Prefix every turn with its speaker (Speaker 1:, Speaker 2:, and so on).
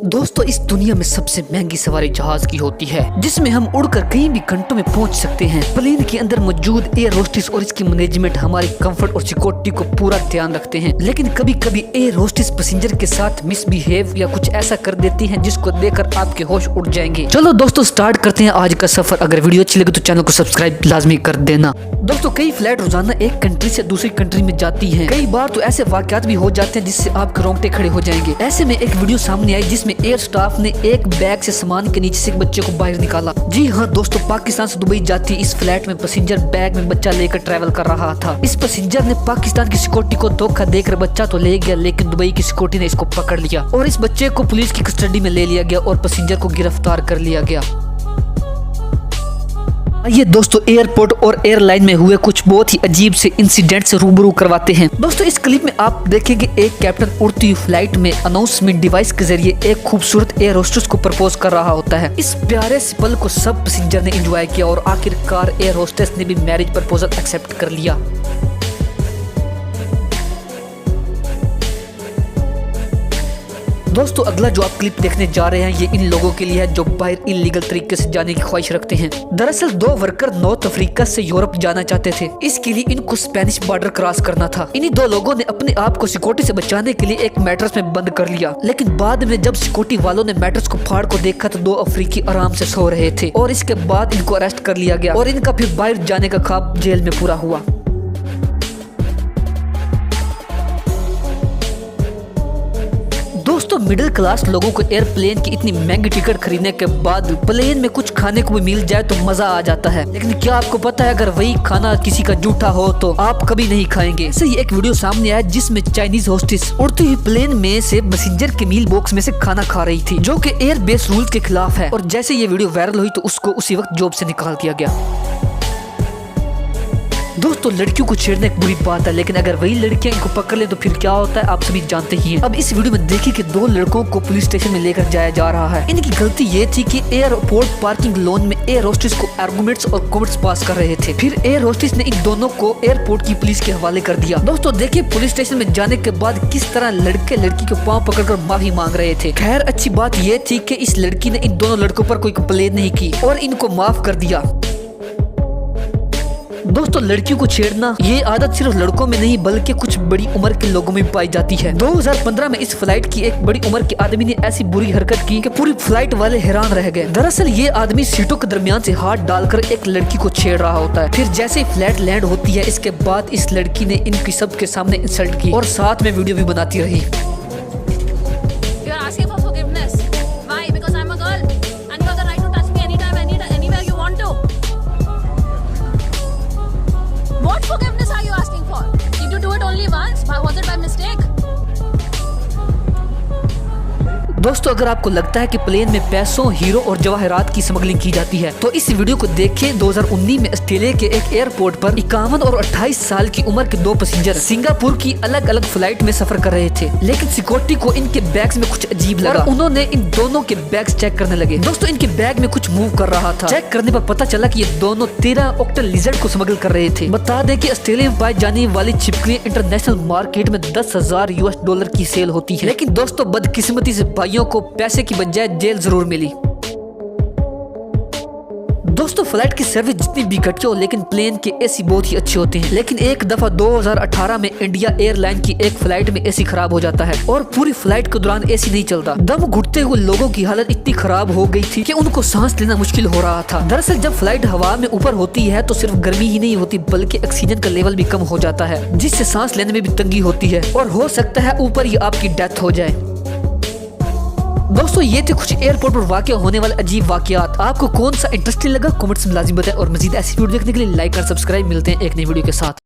Speaker 1: दोस्तों इस दुनिया में सबसे महंगी सवारी जहाज की होती है, जिसमें हम उड़कर कहीं भी घंटों में पहुंच सकते हैं। प्लेन के अंदर मौजूद एयर होस्टेस और इसकी मैनेजमेंट हमारी कंफर्ट और सिक्योरिटी को पूरा ध्यान रखते हैं, लेकिन कभी कभी एयर होस्टेस पैसेंजर के साथ मिसबिहेव या कुछ ऐसा कर देती हैं जिसको देखकर आपके होश उड़ जाएंगे। चलो दोस्तों स्टार्ट करते हैं आज का सफर। अगर वीडियो अच्छी लगे तो चैनल को सब्सक्राइब लाजमी कर देना। दोस्तों कई फ्लाइट रोजाना एक कंट्री से दूसरी कंट्री में जाती हैं। कई बार तो ऐसे वाकयात भी हो जाते हैं जिससे आपके रोंगटे खड़े हो जाएंगे। ऐसे में एक वीडियो सामने आई जिसमें एयर स्टाफ ने एक बैग से सामान के नीचे से एक बच्चे को बाहर निकाला। जी हाँ दोस्तों, पाकिस्तान से दुबई जाती इस फ्लाइट में पैसेंजर बैग में बच्चा लेकर ट्रैवल कर रहा था। इस पैसेंजर ने पाकिस्तान की सिक्योरिटी को धोखा देकर बच्चा तो ले गया, लेकिन दुबई की सिक्योरिटी ने इसको पकड़ लिया और इस बच्चे को पुलिस की कस्टडी में ले लिया गया और पैसेंजर को गिरफ्तार कर लिया गया। ये दोस्तों एयरपोर्ट और एयरलाइन में हुए कुछ बहुत ही अजीब से इंसिडेंट से रूबरू करवाते हैं। दोस्तों इस क्लिप में आप देखेंगे एक कैप्टन उड़ती हुई फ्लाइट में अनाउंसमेंट डिवाइस के जरिए एक खूबसूरत एयर होस्टेस को प्रपोज कर रहा होता है। इस प्यारे से पल को सब पैसेंजर ने एंजॉय किया और आखिरकार एयर होस्टेस ने भी मैरिज प्रपोजल एक्सेप्ट कर लिया। दोस्तों अगला जो आप क्लिप देखने जा रहे हैं ये इन लोगों के लिए है जो बाहर इलीगल तरीके से जाने की ख्वाहिश रखते हैं। दरअसल दो वर्कर नॉर्थ अफ्रीका से यूरोप जाना चाहते थे। इसके लिए इनको स्पेनिश बॉर्डर क्रॉस करना था। इन्हीं दो लोगों ने अपने आप को सिक्योरिटी से बचाने के लिए एक मैट्रेस में बंद कर लिया, लेकिन बाद में जब सिक्योरिटी वालों ने मैट्रेस को फाड़ को देखा तो दो अफ्रीकी आराम से सो रहे थे और इसके बाद इनको अरेस्ट कर लिया गया और इनका फिर बाहर जाने का ख्वाब जेल में पूरा हुआ। दोस्तों मिडिल क्लास लोगों को एयरप्लेन की इतनी महंगी टिकट खरीदने के बाद प्लेन में कुछ खाने को भी मिल जाए तो मजा आ जाता है, लेकिन क्या आपको पता है अगर वही खाना किसी का जूठा हो तो आप कभी नहीं खाएंगे। ऐसे ही एक वीडियो सामने आया जिसमें चाइनीज होस्टेस उड़ती हुई प्लेन में से पैसेंजर के मील बॉक्स में से खाना खा रही थी, जो कि एयर बेस रूल्स के खिलाफ है। और जैसे ये वीडियो वायरल हुई तो उसको उसी वक्त जॉब से निकाल दिया गया। दोस्तों लड़कियों को छेड़ना एक बुरी बात है, लेकिन अगर वही लड़कियां इनको पकड़ ले तो फिर क्या होता है आप सभी जानते ही हैं। अब इस वीडियो में देखिए कि दो लड़कों को पुलिस स्टेशन में लेकर जाया जा रहा है। इनकी गलती ये थी कि एयरपोर्ट पार्किंग लॉन में एयर होस्टेस को आर्गुमेंट्स और कमेंट्स पास कर रहे थे। फिर एयर होस्टेस ने इन दोनों को एयरपोर्ट की पुलिस के हवाले कर दिया। दोस्तों देखिए पुलिस स्टेशन में जाने के बाद किस तरह लड़के लड़की के पाँव पकड़कर माफी मांग रहे थे। खैर अच्छी बात ये थी कि इस लड़की ने इन दोनों लड़कों पर कोई कंप्लेन नहीं की और इनको माफ कर दिया। दोस्तों लड़कियों को छेड़ना ये आदत सिर्फ लड़कों में नहीं बल्कि कुछ बड़ी उम्र के लोगों में पाई जाती है। 2015 में इस फ्लाइट की एक बड़ी उम्र के आदमी ने ऐसी बुरी हरकत की कि पूरी फ्लाइट वाले हैरान रह गए। दरअसल ये आदमी सीटों के दरमियान से हाथ डालकर एक लड़की को छेड़ रहा होता है। फिर जैसे ही फ्लाइट लैंड होती है इसके बाद इस लड़की ने इनकी सबके सामने इंसल्ट की और साथ में वीडियो भी बनाती रही। दोस्तों अगर आपको लगता है कि प्लेन में पैसों, हीरो और जवाहरात की स्मगलिंग की जाती है तो इस वीडियो को देखें। 2019 में ऑस्ट्रेलिया के एक एयरपोर्ट पर 51 और 28 साल की उम्र के दो पैसेंजर सिंगापुर की अलग अलग फ्लाइट में सफर कर रहे थे, लेकिन सिक्योरिटी को इनके बैग्स में कुछ अजीब लगा। उन्होंने इन दोनों के बैग्स चेक करने लगे। दोस्तों इनके बैग में कुछ मूव कर रहा था। चेक करने पर पता चला कि ये दोनों 13 ऑक्टल लिजर्ड को स्मगल कर रहे थे। बता दें कि ऑस्ट्रेलिया में पाई जाने वाली छिपकलियां इंटरनेशनल मार्केट में $10,000 की सेल होती है, लेकिन दोस्तों बदकिस्मती से भाइयों को पैसे की बजाय जेल जरूर मिली। दोस्तों फ्लाइट की सर्विस जितनी भी घटिया हो लेकिन प्लेन के एसी बहुत ही अच्छे होते हैं, लेकिन एक दफा 2018 में इंडिया एयरलाइन की एक फ्लाइट में एसी खराब हो जाता है और पूरी फ्लाइट के दौरान एसी नहीं चलता। दम घुटते हुए लोगों की हालत इतनी खराब हो गई थी कि उनको सांस लेना मुश्किल हो रहा था। दरअसल जब फ्लाइट हवा में ऊपर होती है तो सिर्फ गर्मी ही नहीं होती बल्कि ऑक्सीजन का लेवल भी कम हो जाता है, जिससे सांस लेने में भी तंगी होती है और हो सकता है ऊपर ही आपकी डेथ हो जाए। दोस्तों ये थे कुछ एयरपोर्ट पर वाक़या होने वाले अजीब वाक़यात। आपको कौन सा इंटरेस्टिंग लगा कमेंट्स में लाजिम बताएं और मजीद ऐसी वीडियो देखने के लिए लाइक और सब्सक्राइब। मिलते हैं एक नई वीडियो के साथ।